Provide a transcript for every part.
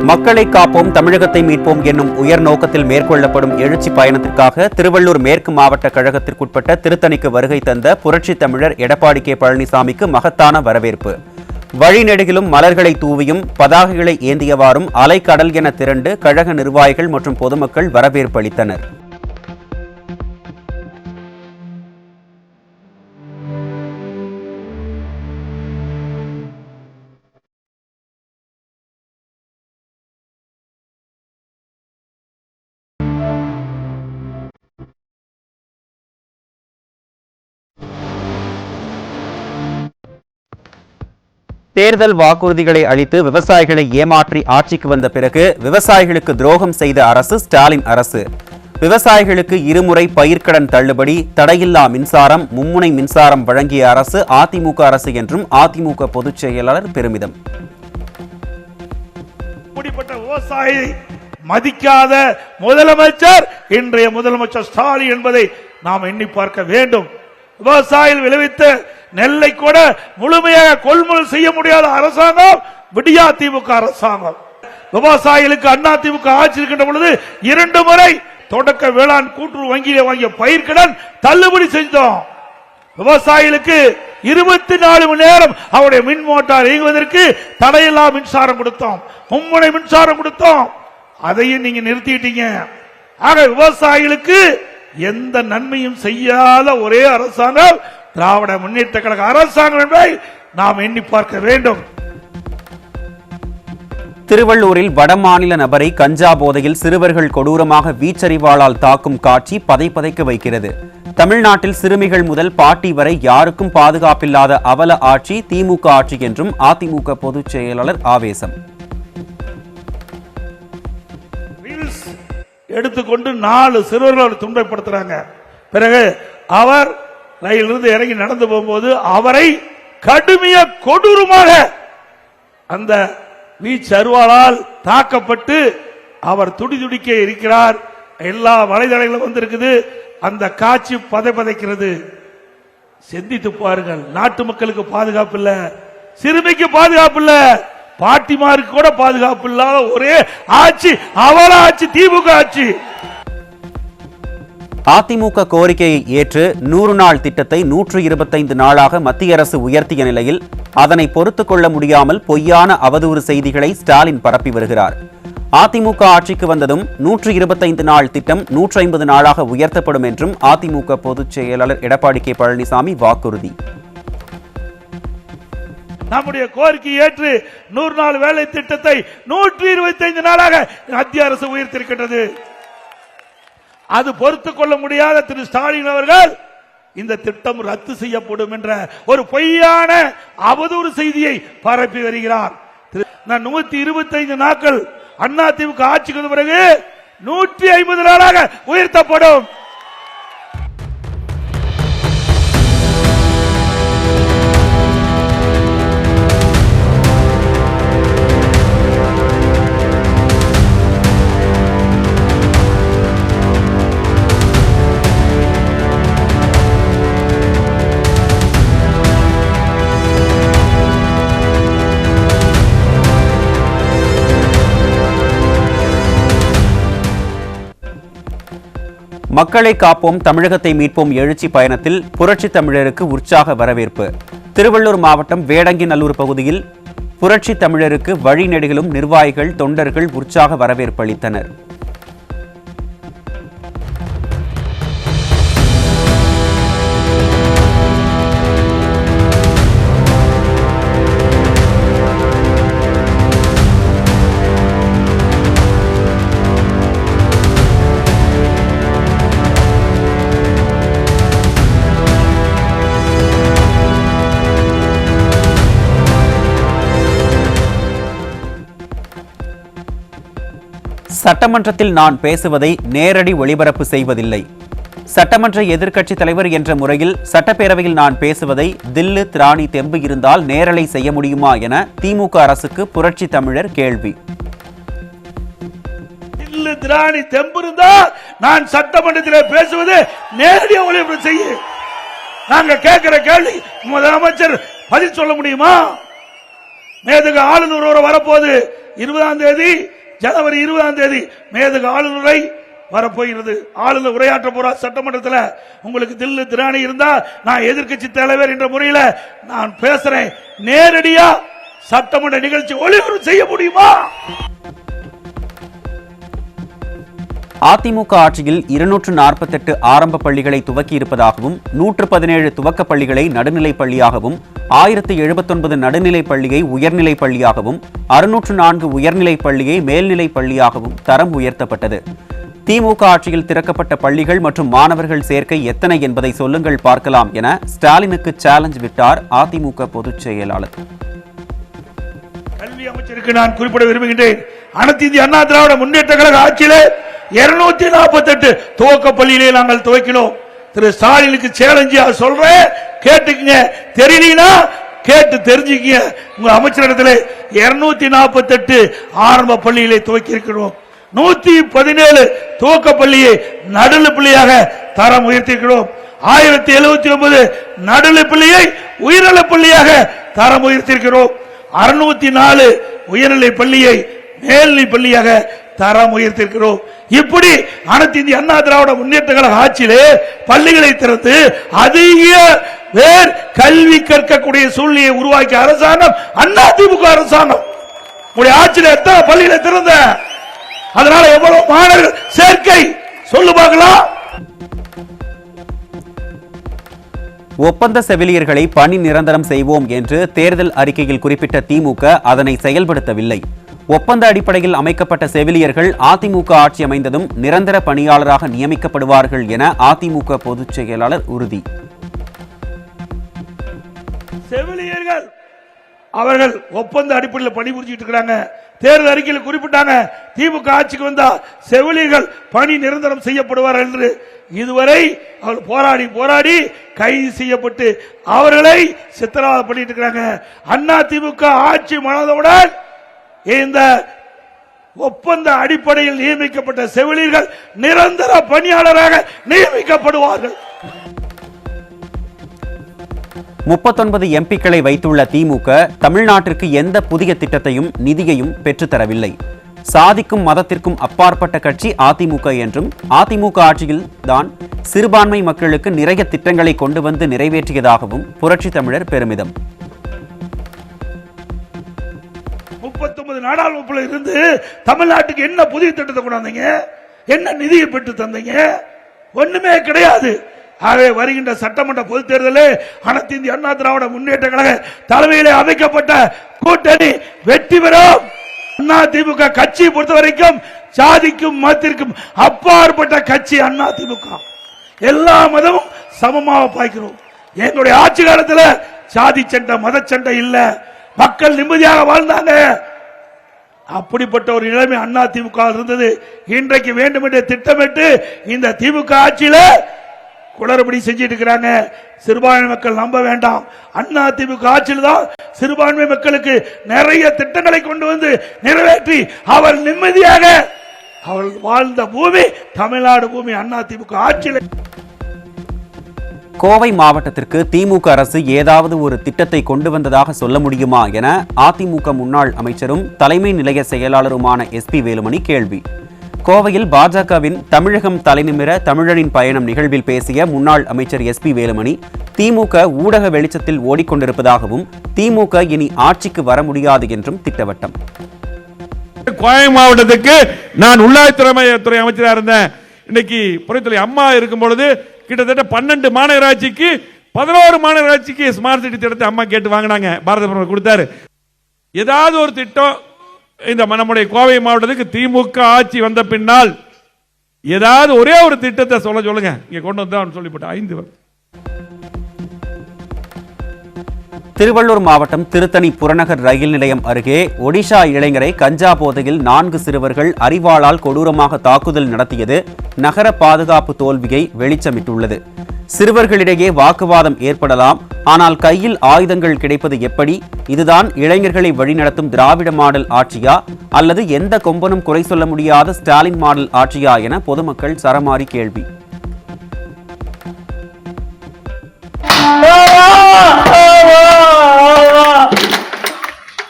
மக்களை காப்போம் தமிழகத்தை மீட்போம் என்னும் உயர் நோக்கத்தில் மேற்கொள்ளப்படும் எழுச்சி பயணத்திற்காக திருவள்ளூர் மேற்கு மாவட்ட கழகத்திற்குட்பட்ட திருத்தணிக்கு வருகை தந்த புரட்சி தமிழர் எடப்பாடி கே பழனிசாமிக்கு மகத்தான வரவேற்பு. வழிநெடுகிலும் மலர்களை தூவியும் பதாகைகளை ஏந்தியவாறும் அலைக்கடல் என திரண்டு கழக நிர்வாகிகள் மற்றும் பொதுமக்கள் வரவேற்பு அளித்தனர். தேர்தல் வாக்குறுதிகளை அளித்து விவசாயிகளை ஏமாற்றி ஆட்சிக்கு வந்த பிறகு விவசாயிகளுக்கு துரோகம் செய்த அரசு ஸ்டாலின் அரசு. விவசாயிகளுக்கு இருமுறை பயிர்க்கடன் தள்ளுபடி, தடையில்லா மின்சாரம், மும்முனை மின்சாரம் வழங்கிய அரசு அதிமுக அரசு என்றும் அதிமுக பொதுச் செயலாளர் பெருமிதம். விவசாயி மதிக்காத முதலமைச்சர் இன்றைய முதலமைச்சர் ஸ்டாலின் என்பதை நாம் எண்ணி பார்க்க வேண்டும். விவசாயிகள் விளைவித்த நெல்லை கூட முழுமையாக கொள்முதல் செய்ய முடியாத அரசாங்கம் விடியா திமுக அரசாங்கம். விவசாயிகளுக்கு அண்ணா திமுக ஆட்சி இருக்கின்ற பொழுது 2 முறை தொடக்க வேளாண் கூட்டுறவு வங்கியிலே வாங்கிய பயிர்க்கடன் தள்ளுபடி செஞ்சோம். விவசாயிகளுக்கு 24 மணி நேரம் அவருடைய மின் மோட்டார் இயங்குவதற்கு தடையில்லா மின்சாரம் கொடுத்தோம், மும்முனை மின்சாரம் கொடுத்தோம். அதையும் நீங்க நிறுத்திட்டீங்க. ஆக விவசாயிகளுக்கு எந்த நன்மையும் செய்யாத ஒரே அரசாங்கம் திராவிட முன்னேற்ற கழக அரசாங்கம் என்பதை நாம் எண்ணி பார்க்க வேண்டும். திருவள்ளூரில் வடமாநில நபரை கஞ்சா போதையில் சிறுவர்கள் கொடூரமாக வீச்சறிவாளால் தாக்கும் காட்சி பதைப்பதைக்க வைக்கிறது. தமிழ்நாட்டில் சிறுமிகள் முதல் பாட்டி வரை யாருக்கும் பாதுகாப்பில்லாத அவல ஆட்சி திமுக ஆட்சி என்றும் அதிமுக பொதுச் செயலாளர் ஆவேசம். எடுத்துக்கொண்டு 4 சிறுவர்கள் துன்பப்படுத்துறாங்க. பிறகு அவர் ரயிலிருந்து இறங்கி நடந்து போகும்போது அவரை கடுமையா கொடூரமாக அந்த வீச்சருவாளால் தாக்கப்பட்டு அவர் துடிதுடிக்க இருக்கிறார். எல்லா வலைதளங்களும் வந்திருக்குது. அந்த காட்சி பதைக்கிறது. சிந்தித்து பாருங்கள். நாட்டு மக்களுக்கு பாதுகாப்பு இல்ல, சிறுமிக்கு பாதுகாப்பு இல்ல, பாட்டிமாருக்கு கூட பாதுகாப்பு இல்லாத ஒரே ஆட்சி அவல ஆட்சி திமுக ஆட்சி. அதிமுக கோரிக்கையை ஏற்று 100 நாள் திட்டத்தை 125 நாளாக மத்திய அரசு உயர்த்திய நிலையில் அதனை பொறுத்துக் கொள்ள முடியாமல் பொய்யான அவதூறு செய்திகளை ஸ்டாலின் பரப்பி வருகிறார். அதிமுக ஆட்சிக்கு வந்ததும் 125 நாள் திட்டம் 150 நாளாக உயர்த்தப்படும் என்றும் அதிமுக பொதுச் செயலாளர் எடப்பாடி கே பழனிசாமி வாக்குறுதி. நம்முடைய கோரிக்கை ஏற்று 100 நாள் வேலை திட்டத்தை 125 நாளாக மத்திய அரசு உயர்த்திருக்கின்றது. அது பொறுத்துக் கொள்ள முடியாத திரு ஸ்டாலின் அவர்கள் இந்த திட்டம் ரத்து செய்யப்படும் என்ற ஒரு பொய்யான அவதூறு செய்தியை பரப்பி வருகிறார். 125 நாட்கள் அண்ணா திமுக ஆட்சிக்கு வந்த பிறகு 150 நாளாக உயர்த்தப்படும். மக்களை காப்போம் தமிழகத்தை மீட்போம் எழுச்சி பயணத்தில் புரட்சி தமிழருக்கு உற்சாக வரவேற்பு. திருவள்ளூர் மாவட்டம் வேடங்கிநல்லூர் பகுதியில் புரட்சி தமிழருக்கு வழிநெடுகிலும் நிர்வாகிகள் தொண்டர்கள் உற்சாக வரவேற்பு அளித்தனர். சட்டமன்றத்தில் நான் பேசுவதை நேரடி ஒளிபரப்பு செய்வதில்லை. சட்டமன்ற எதிர்க்கட்சி தலைவர் என்ற முறையில் சட்டப்பேரவையில் நான் பேசுவதை தில்லு திராணி தெம்பு இருந்தால் நேரலை செய்ய முடியுமா என திமுக அரசுக்கு புரட்சி தமிழர் கேள்வி. தில்லு திராணி தெம்பு இருந்தால் நான் சட்டமன்றத்தில் பேசுவது நேரடியாக ஒளிபரப்பு செய்ய நாங்க கேட்கிற கேள்வி முதலமைச்சர் பதில் சொல்ல முடியுமா? நேற்றுக்கு ஆளுநர் வரப்போது 20ஆம் தேதி ஜனவரி 20ஆம் தேதி மேதகு ஆளுநரை வரப்போகிறது. ஆளுநர் உரையாற்ற போற சட்டமன்றத்தில். உங்களுக்கு தில்லு திராணி இருந்தா நான் எதிர்க்கட்சி தலைவர் என்ற முறையில் நான் பேசுறேன். நேரடியா சட்டமன்ற நிகழ்ச்சி ஒளிபரப்பு செய்ய முடியுமா? அதிமுக ஆட்சியில் 248 ஆரம்ப பள்ளிகளை துவக்கி இருப்பதாகவும் 117 துவக்க பள்ளிகளை நடுநிலைப் பள்ளியாகவும் 1079 நடுநிலைப் பள்ளியை உயர்நிலைப் பள்ளியாகவும் 604 உயர்நிலைப் பள்ளியை மேல்நிலைப் பள்ளியாகவும் தரம் உயர்த்தப்பட்டது. திமுக ஆட்சியில் திறக்கப்பட்ட பள்ளிகள் மற்றும் மாணவர்கள் சேர்க்கை எத்தனை என்பதை சொல்லுங்கள் பார்க்கலாம் என ஸ்டாலினுக்கு சேலஞ்ச் விட்டார் அதிமுக பொதுச் செயலாளர். கல்வி அமைச்சருக்கு நான் குறிப்பிட விரும்புகின்றேன். அனைத்து இந்திய அண்ணா திராவிட முன்னேற்ற கழக ஆட்சியிலே 248 துவக்க பள்ளியிலே நாங்கள் துவக்கினோம். திரு ஸ்டாலினுக்கு சேலஞ்சியா சொல்றேன், கேட்டுக்கங்க. தெரியலனா கேட்டு தெரிஞ்சுக்கங்க. உங்க அமைச்சரிடத்திலே 248 ஆரம்ப பள்ளியிலே துவக்கி இருக்கிறோம். 117 துவக்க பள்ளியை நடுநிலை பள்ளியாக தரம் உயர்த்தியிருக்கிறோம். 1079 நடுநிலை பள்ளியை உயர்நிலை பள்ளியாக தரம் உயர்த்தியிருக்கிறோம். 604 உயர்நிலை பள்ளியை மேல்நிலை பள்ளியாக தரம் உயர்த்தியிருக்கிறோம். இப்படி அனைத்து இந்திய அண்ணா திராவிட முன்னேற்ற கழக ஆட்சியிலே பள்ளிகளை திறந்து அதிக பேர் கல்வி கற்கக்கூடிய சூழ்நிலையை உருவாக்கிய அரசாங்கம் அதிமுக அரசாங்கம். உங்களுடைய ஆட்சியில் எத்தனை பள்ளிகளை திறந்த, அதனால எவ்வளவு மாணவர்கள் சேர்க்கை சொல்லு பார்க்கலாம். ஒப்பந்த செவிலியர்களை பணி நிரந்தரம் செய்வோம் என்று தேர்தல் அறிக்கையில் குறிப்பிட்ட திமுக அதனை செயல்படுத்தவில்லை. ஒப்பந்த அடிப்படையில் அமைக்கப்பட்ட செவிலியர்கள் அதிமுக ஆட்சி அமைந்ததும் நிரந்தர பணியாளராக நியமிக்கப்படுவார்கள் என அதிமுக பொதுச் செயலாளர் உறுதி. செவிலியர்கள் அவர்கள் ஒப்பந்த அடிப்படையில் பணிபுரிஞ்சிட்டு இருக்காங்க. தேர்தல் அறிக்கையில் குறிப்பிட்டாங்க, திமுக ஆட்சிக்கு வந்தா செவிலியர்கள் பணி நிரந்தரம் செய்யப்படுவார்கள் என்று. இதுவரை அவர்கள் போராடி போராடி கைது செய்யப்பட்டு அவர்களை சித்திரவதை பண்ணிட்டு இருக்காங்க. அண்ணா திமுக ஆட்சி மலர்ந்தவுடன் இந்த ஒப்பந்த அடிப்படையில் நியமிக்கப்பட்ட செவிலியர்கள் நிரந்தர பணியாளராக நியமிக்கப்படுவார்கள். 39 எம்பிக்களை வைத்துள்ள திமுக தமிழ்நாட்டிற்கு எந்த புதிய திட்டத்தையும் நிதியையும் பெற்றுத்தரவில்லை. சாதிக்கும் மதத்திற்கும் அப்பாற்பட்ட கட்சி அதிமுக என்றும் அதிமுக ஆட்சியில் தான் சிறுபான்மை மக்களுக்கு நிறைய திட்டங்களை கொண்டு வந்து நிறைவேற்றியதாகவும் புரட்சி தமிழர் பெருமிதம். 39 நாடாளுமன்றத்தில் இருந்து தமிழ்நாட்டுக்கு என்ன புதிய திட்டத்தை கொண்டாந்தீங்க? என்ன நிதியை பெற்று தந்தீங்க? ஒண்ணுமே கிடையாது. ஆகவே வருகின்ற சட்டமன்ற பொதுத் தேர்தலில் அனைத்து இந்திய அண்ணா திராவிட முன்னேற்ற கழக தலைமையிலே அமைக்கப்பட்ட கூட்டணி வெற்றி பெறும். அண்ணா திமுக கட்சியை பொறுத்த வரைக்கும் சாதிக்கும் மதத்திற்கும் அப்பாற்பட்ட கட்சி அண்ணா திமுக. எல்லா மதமும் சமமாக பாய்க்கிறோம். எங்களுடைய ஆட்சி காலத்தில் சாதி சண்டை மத சண்டை இல்ல, மக்கள் நிம்மதியாக வாழ்ந்தாங்க. அப்படிப்பட்ட ஒரு நிலைமை அண்ணா திமுக இருந்தது. இன்றைக்கு வேண்டும் என்று திட்டமிட்டு இந்த திமுக ஆட்சியில குளறுபடி செஞ்சிட்டு இருக்கிறாங்க. சிறுபான்மை மக்கள் நம்ப வேண்டாம். அண்ணா திமுக ஆட்சியில் தான் சிறுபான்மை மக்களுக்கு நிறைய திட்டங்களை கொண்டு வந்து நிறைவேற்றி அவர் நிம்மதியாக அவள் வாழ்ந்த பூமி தமிழ்நாடு பூமி அண்ணா திமுக ஆட்சியில். கோவை மாவட்டத்திற்கு திமுக அரசு ஏதாவது ஒரு திட்டத்தை கொண்டு வந்ததாக சொல்ல முடியுமா என அதிமுக முன்னாள் அமைச்சரும் தலைமை நிலைய செயலாளருமான SP வேலுமணி கேள்வி. கோவையில் பாஜகவின் தமிழகம் தலைநிமிர தமிழரின் பயணம் நிகழ்வில் பேசிய முன்னாள் அமைச்சர் SP வேலுமணி திமுக ஊடக வெளிச்சத்தில் ஓடிக்கொண்டிருப்பதாகவும் திமுக இனி ஆட்சிக்கு வர முடியாது என்றும் திட்டவட்டம். கோவை மாவட்டத்துக்கு நான் உள்ளாட்சித்துறை அமைச்சராக இருந்தேன். இன்னைக்கு புறத்துறை அம்மா இருக்கும் பொழுது கிட்டத்தட்ட 12 மாநகராட்சிக்கு 11 மாநகராட்சிக்கு ஸ்மார்ட் சிட்டி திட்டத்தை அம்மா கேட்டு வாங்கினாங்க. பாரத பிரதமர் கொடுத்தாரு. ஏதாவது ஒரு திட்டம் இந்த நம்முடைய கோவை மாவட்டத்துக்கு திமுக ஆட்சி வந்த பின்னால் ஏதாவது ஒரே ஒரு திட்டத்தை சொல்லுங்க, இங்க கொண்டு வந்தா சொல்லிவிட்டு 5 திருவள்ளூர் மாவட்டம் திருத்தணி புறநகர் ரயில் நிலையம் அருகே ஒடிஷா இளைஞரை கஞ்சா போதையில் 4 சிறுவர்கள் அரிவாளால் கொடூரமாக தாக்குதல் நடத்தியது நகர பாதுகாப்பு தோல்வியை வெளிச்சமிட்டுள்ளது. சிறுவர்களிடையே வாக்குவாதம் ஏற்படலாம், ஆனால் கையில் ஆயுதங்கள் கிடைப்பது எப்படி? இதுதான் இளைஞர்களை வழிநடத்தும் திராவிட மாடல் ஆட்சியா அல்லது எந்த கொம்பனும் குறை சொல்ல முடியாத ஸ்டாலின் மாடல் ஆட்சியா என பொதுமக்கள் சரமாரி கேள்வி.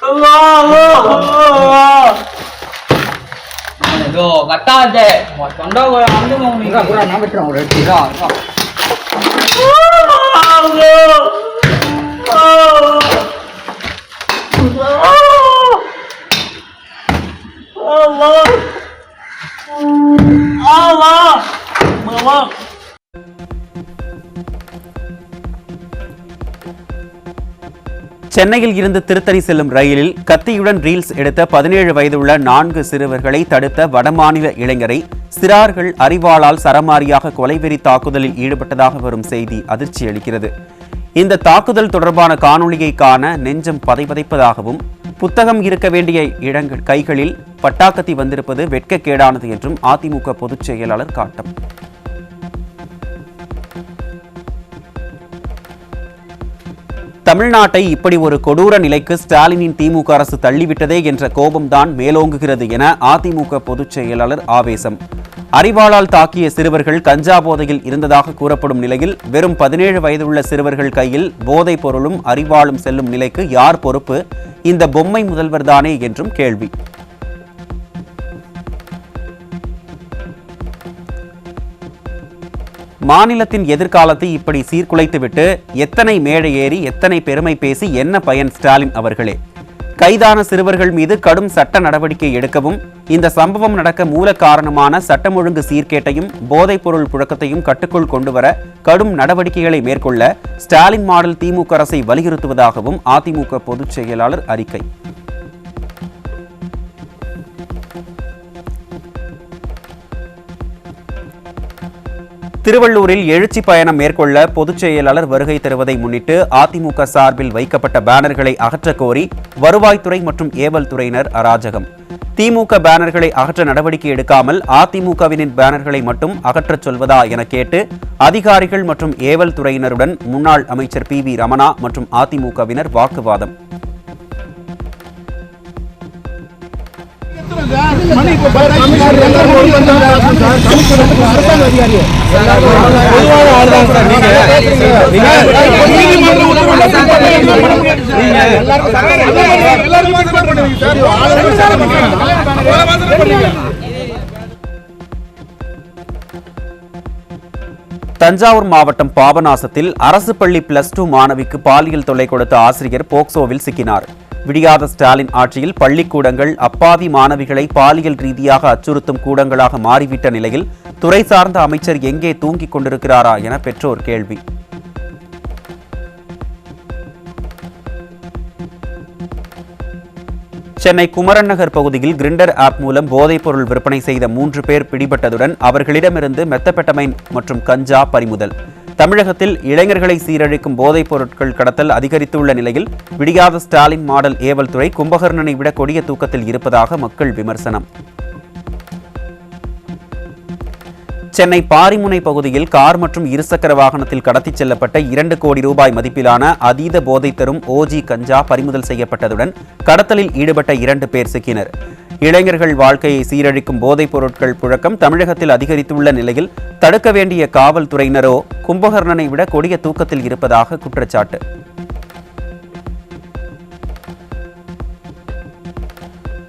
Allah Aduh, kata aja. Mau condong orang ambil mau nih. Kurang nama cerong udah tidak. Allah. Mama. சென்னையில் இருந்து திருத்தணி செல்லும் ரயிலில் கத்தியுடன் ரீல்ஸ் எடுத்த 17 வயதுள்ள 4 சிறுவர்களை தடுத்த வடமாநில இளைஞரை சிறார்கள் அரிவாளால் சரமாரியாக கொலைவெறி தாக்குதலில் ஈடுபட்டதாக வரும் செய்தி அதிர்ச்சி அளிக்கிறது. இந்த தாக்குதல் தொடர்பான காணொளியை காண நெஞ்சம் பதைபதைப்பதாகவும், புத்தகம் இருக்க வேண்டிய இடங்கள் கைகளில் பட்டாக்கத்தி வந்திருப்பது வெட்கக்கேடானது என்றும் அதிமுக பொதுச் செயலாளர் காட்டம். தமிழ்நாட்டை இப்படி ஒரு கொடூர நிலைக்கு ஸ்டாலினின் திமுக அரசு தள்ளிவிட்டதே என்ற கோபம்தான் மேலோங்குகிறது என அதிமுக பொதுச் செயலாளர் ஆவேசம். அரிவாளால் தாக்கிய சிறுவர்கள் கஞ்சா போதையில் இருந்ததாக கூறப்படும் நிலையில் வெறும் 17 வயதுள்ள சிறுவர்கள் கையில் போதைப் பொருளும் அரிவாளும் செல்லும் நிலைக்கு யார் பொறுப்பு? இந்த பொம்மை முதல்வர்தானே என்றும் கேள்வி. மாநிலத்தின் எதிர்காலத்தை இப்படி சீர்குலைத்துவிட்டு எத்தனை மேடை ஏறி எத்தனை பெருமை பேசி என்ன பயன் ஸ்டாலின் அவர்களே? கைதான சிறுவர்கள் மீது கடும் சட்ட நடவடிக்கை எடுக்கவும், இந்த சம்பவம் நடக்க மூல காரணமான சட்டம் ஒழுங்கு சீர்கேட்டையும் போதைப் பொருள் புழக்கத்தையும் கட்டுக்குள் கொண்டுவர கடும் நடவடிக்கைகளை மேற்கொள்ள ஸ்டாலின் மாடல் திமுக அரசை வலியுறுத்துவதாகவும் அதிமுக பொதுச் செயலாளர் அறிக்கை. திருவள்ளூரில் எழுச்சி பயணம் மேற்கொள்ள பொதுச் செயலாளர் வருகை தருவதை முன்னிட்டு அதிமுக சார்பில் வைக்கப்பட்ட பேனர்களை அகற்றக் கோரி வருவாய்த்துறை மற்றும் ஏவல் துறையினர் அராஜகம். திமுக பேனர்களை அகற்ற நடவடிக்கை எடுக்காமல் அதிமுகவினின் பேனர்களை மட்டும் அகற்றச் சொல்வதா என கேட்டு அதிகாரிகள் மற்றும் ஏவல் துறையினருடன் முன்னாள் அமைச்சர் PV ரமணா மற்றும் அதிமுகவினர் வாக்குவாதம். தஞ்சாவூர் மாவட்டம் பாபநாசத்தில் அரசு பள்ளி +2 மாணவிக்கு பாலியல் தொல்லை கொடுத்த ஆசிரியர் போக்சோவில் சிக்கினார். விடியாத ஸ்டாலின் ஆட்சியில் பள்ளிக்கூடங்கள் அப்பாவி மாணவிகளை பாலியல் ரீதியாக அச்சுறுத்தும் கூடங்களாக மாறிவிட்ட நிலையில் துறை சார்ந்த அமைச்சர் எங்கே தூங்கிக் கொண்டிருக்கிறாரா என பெற்றோர் கேள்வி. சென்னை குமரன் நகர் பகுதியில் கிரிண்டர் ஆப் மூலம் போதைப்பொருள் விற்பனை செய்த 3 பேர் பிடிபட்டதுடன் அவர்களிடமிருந்து மெத்தபெட்டமைன் மற்றும் கஞ்சா பறிமுதல். தமிழகத்தில் இளைஞர்களை சீரழிக்கும் போதைப் பொருட்கள் கடத்தல் அதிகரித்துள்ள நிலையில் விடியாத ஸ்டாலின் மாடல் ஏவல் துறை கும்பகர்ணனை விட கொடிய தூக்கத்தில் இருப்பதாக மக்கள் விமர்சனம். சென்னை பாரிமுனை பகுதியில் கார் மற்றும் இருசக்கர வாகனத்தில் கடத்திச் செல்லப்பட்ட 2 கோடி ரூபாய் மதிப்பிலான அதீத போதை தரும் OG கஞ்சா பறிமுதல் செய்யப்பட்டதுடன் கடத்தலில் ஈடுபட்ட 2 பேர் சிக்கினர். இளைஞர்கள் வாழ்க்கையை சீரழிக்கும் போதைப் பொருட்கள் புழக்கம் தமிழகத்தில் அதிகரித்துள்ள நிலையில் தடுக்க வேண்டிய காவல்துறையினரோ கும்பகர்ணனை விட கொடிய தூக்கத்தில் இருப்பதாக குற்றச்சாட்டு.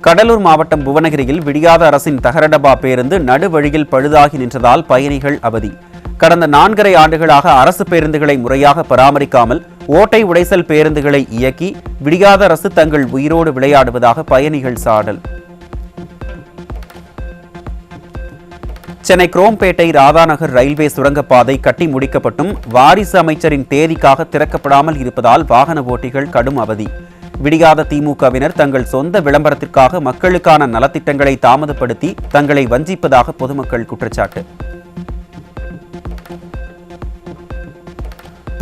கடலூர் மாவட்டம் புவனகிரியில் விடியாத அரசின் தகரடபா பேருந்து நடுவழியில் பழுதாகி நின்றதால் பயணிகள் அவதி. கடந்த 4.5 ஆண்டுகளாக அரசு பேருந்துகளை முறையாக பராமரிக்காமல் ஓட்டை உடைசல் பேருந்துகளை இயக்கி விடியாத அரசு தங்கள் உயிரோடு விளையாடுவதாக பயணிகள் சாடல். சென்னை குரோம்பேட்டை ராதாநகர் ரயில்வே சுரங்கப்பாதை கட்டி முடிக்கப்பட்டும் வாரிசு அமைச்சரின் தேதிக்காக திறக்கப்படாமல் இருப்பதால் வாகன ஓட்டிகள் கடும் அவதி. விடியாத திமுகவினர் தங்கள் சொந்த விளம்பரத்திற்காக மக்களுக்கான நலத்திட்டங்களை தாமதப்படுத்தி தங்களை வஞ்சிப்பதாக பொதுமக்கள் குற்றச்சாட்டு.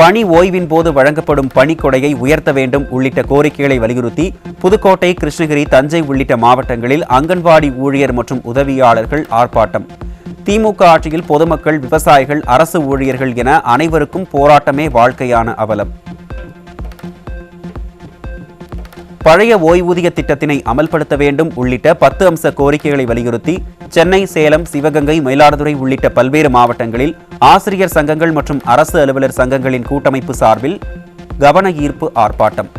பணி ஓய்வின் போது வழங்கப்படும் பணிக்கொடையை உயர்த்த வேண்டும் உள்ளிட்ட கோரிக்கைகளை வலியுறுத்தி புதுக்கோட்டை, கிருஷ்ணகிரி, தஞ்சை உள்ளிட்ட மாவட்டங்களில் அங்கன்வாடி ஊழியர் மற்றும் உதவியாளர்கள் ஆர்ப்பாட்டம். திமுக ஆட்சியில் பொதுமக்கள், விவசாயிகள், அரசு ஊழியர்கள் என அனைவருக்கும் போராட்டமே வாழ்க்கையான அவலம். பழைய ஓய்வூதிய திட்டத்தினை அமல்படுத்த வேண்டும் உள்ளிட்ட 10 அம்ச கோரிக்கைகளை வலியுறுத்தி சென்னை, சேலம், சிவகங்கை, மயிலாடுதுறை உள்ளிட்ட பல்வேறு மாவட்டங்களில் ஆசிரியர் சங்கங்கள் மற்றும் அரசு அலுவலர் சங்கங்களின் கூட்டமைப்பு சார்பில் கவன ஈர்ப்பு ஆர்ப்பாட்டம்.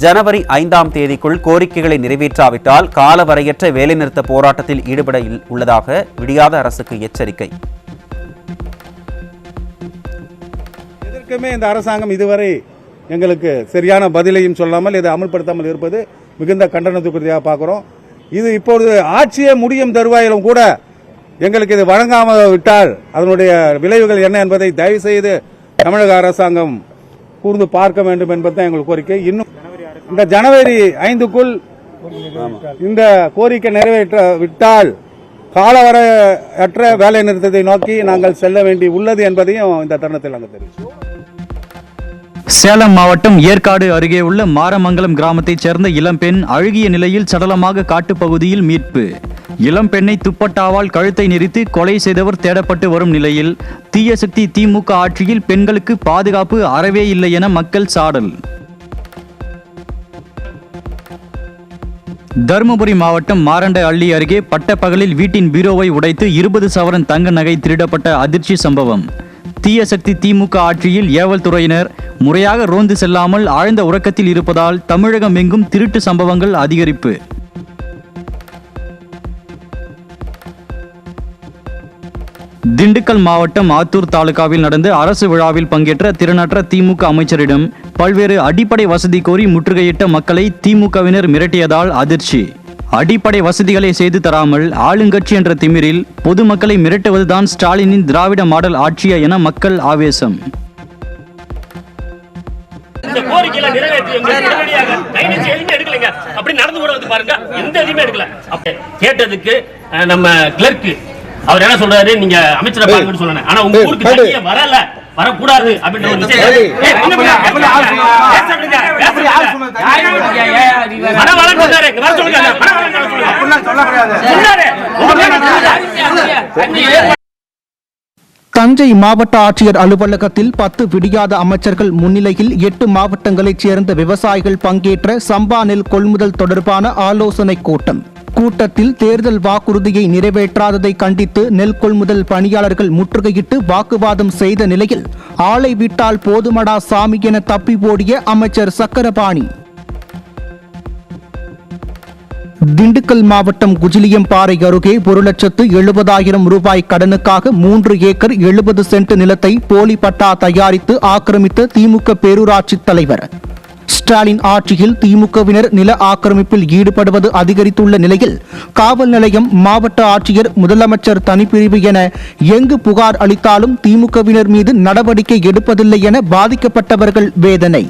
ஜனவரி 5ஆம் தேதிக்குள் கோரிக்கைகளை நிறைவேற்றாவிட்டால் காலவரையற்ற வேலைநிறுத்த போராட்டத்தில் ஈடுபட உள்ளதாக விடியாத அரசுக்கு எச்சரிக்கை. இதற்குமே இந்த அரசாங்கம் இதுவரை எங்களுக்கு சரியான பதிலையும் சொல்லாமல் இதை அமல்படுத்தாமல் இருப்பது மிகுந்த கண்டனத்துக்குரியதாக பார்க்கிறோம். இது இப்பொழுது ஆட்சியே முடியும் தருவாயிலும் கூட எங்களுக்கு இது வழங்காமல் விட்டால் அதனுடைய விளைவுகள் என்ன என்பதை தயவு செய்து தமிழக அரசாங்கம் கூர்ந்து பார்க்க வேண்டும் என்பதுதான் எங்கள் கோரிக்கை. இன்னும் இந்த ஜனவரி 5க்குள் இந்த கோரிக்கை நிறைவேற்றவிட்டால் காலவரையற்ற வேலை நிறுத்தத்தை நோக்கி நாங்கள் செல்ல வேண்டி உள்ளது என்பதையும் இந்த தருணத்தில் நாங்கள் தெரிவித்தோம். சேலம் மாவட்டம் ஏற்காடு அருகே உள்ள மாரமங்கலம் கிராமத்தைச் சேர்ந்த இளம்பெண் அழுகிய நிலையில் சடலமாக காட்டுப்பகுதியில் மீட்பு. இளம்பெண்ணை துப்பட்டாவால் கழுத்தை நெரித்து கொலை செய்தவர் தேடப்பட்டு வரும் நிலையில் தீய சக்தி திமுக ஆட்சியில் பெண்களுக்கு பாதுகாப்பு அறவே இல்லை என மக்கள் சாடல். தருமபுரி மாவட்டம் மாரண்ட அள்ளி அருகே பட்டப்பகலில் வீட்டின் பீரோவை உடைத்து 20 சவரன் தங்க நகை திருடப்பட்ட அதிர்ச்சி சம்பவம். தீய சக்தி திமுக ஆட்சியில் ஏவல் துறையினர் முறையாக ரோந்து செல்லாமல் ஆழ்ந்த உறக்கத்தில் இருப்பதால் தமிழகம் எங்கும் திருட்டு சம்பவங்கள் அதிகரிப்பு. திண்டுக்கல் மாவட்டம் ஆத்தூர் தாலுகாவில் நடந்த அரசு விழாவில் பங்கேற்ற திறனற்ற திமுக அமைச்சரிடம் பல்வேறு அடிப்படை வசதி கோரி முற்றுகையிட்ட மக்களை திமுகவினர் மிரட்டியதால் அதிர்ச்சி. அடிப்படை வசதிகளை செய்து தராமல் ஆளுங்கட்சி என்ற திமிரில் பொதுமக்களை மிரட்டுவதுதான் ஸ்டாலினின் திராவிட மாடல் ஆட்சியா என மக்கள் ஆவேசம். கேட்டதுக்கு நம்ம கிளர்க் அவர் என்ன சொல்றாரு, நீங்க அமைச்சரை பாருங்கன்னு சொல்லணும். ஆனா உங்க ஊருக்கு தண்ணியே வரல, வரக்கூடாது அப்படின்ற ஒரு விஷயம். தஞ்சை மாவட்ட ஆட்சியர் அலுவலகத்தில் 10 விடியாத அமைச்சர்கள் முன்னிலையில் 8 மாவட்டங்களைச் சேர்ந்த விவசாயிகள் பங்கேற்ற சம்பா நெல் கொள்முதல் தொடர்பான ஆலோசனைக் கூட்டம். கூட்டத்தில் தேர்தல் வாக்குறுதியை நிறைவேற்றாததை கண்டித்து நெல் கொள்முதல் பணியாளர்கள் முற்றுகையிட்டு வாக்குவாதம் செய்த நிலையில் ஆளை விட்டால் போதுமடா சாமி என தப்பி ஓடிய அமைச்சர் சக்கரபாணி. திண்டுக்கல் மாவட்டம் குஜிலியம்பாறை அருகே 1,70,70,000 ரூபாய் கடனுக்காக 3 ஏக்கர் 70 சென்ட் நிலத்தை போலி பட்டா தயாரித்து ஆக்கிரமித்த திமுக பேரூராட்சி தலைவர். ஸ்டாலின் ஆட்சியில் திமுகவினர் நில ஆக்கிரமிப்பில் ஈடுபடுவது அதிகரித்துள்ள நிலையில் காவல் நிலையம், மாவட்ட ஆட்சியர், முதலமைச்சர் தனிப்பிரிவு என எங்கு புகார் அளித்தாலும் திமுகவினர் மீது நடவடிக்கை எடுப்பதில்லை என பாதிக்கப்பட்டவர்கள் வேதனை.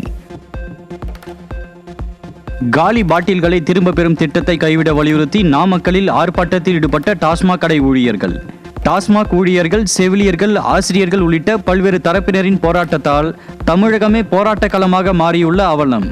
காலி பாட்டில்களை திரும்ப பெறும் திட்டத்தை கைவிட வலியுறுத்தி நாமக்கல்லில் ஆர்ப்பாட்டத்தில் ஈடுபட்ட டாஸ்மாக் கடை ஊழியர்கள். டாஸ்மாக் ஊழியர்கள், செவிலியர்கள், ஆசிரியர்கள் உள்ளிட்ட பல்வேறு தரப்பினரின் போராட்டத்தால் தமிழகமே போராட்ட களமாக மாறியுள்ள அவலம்.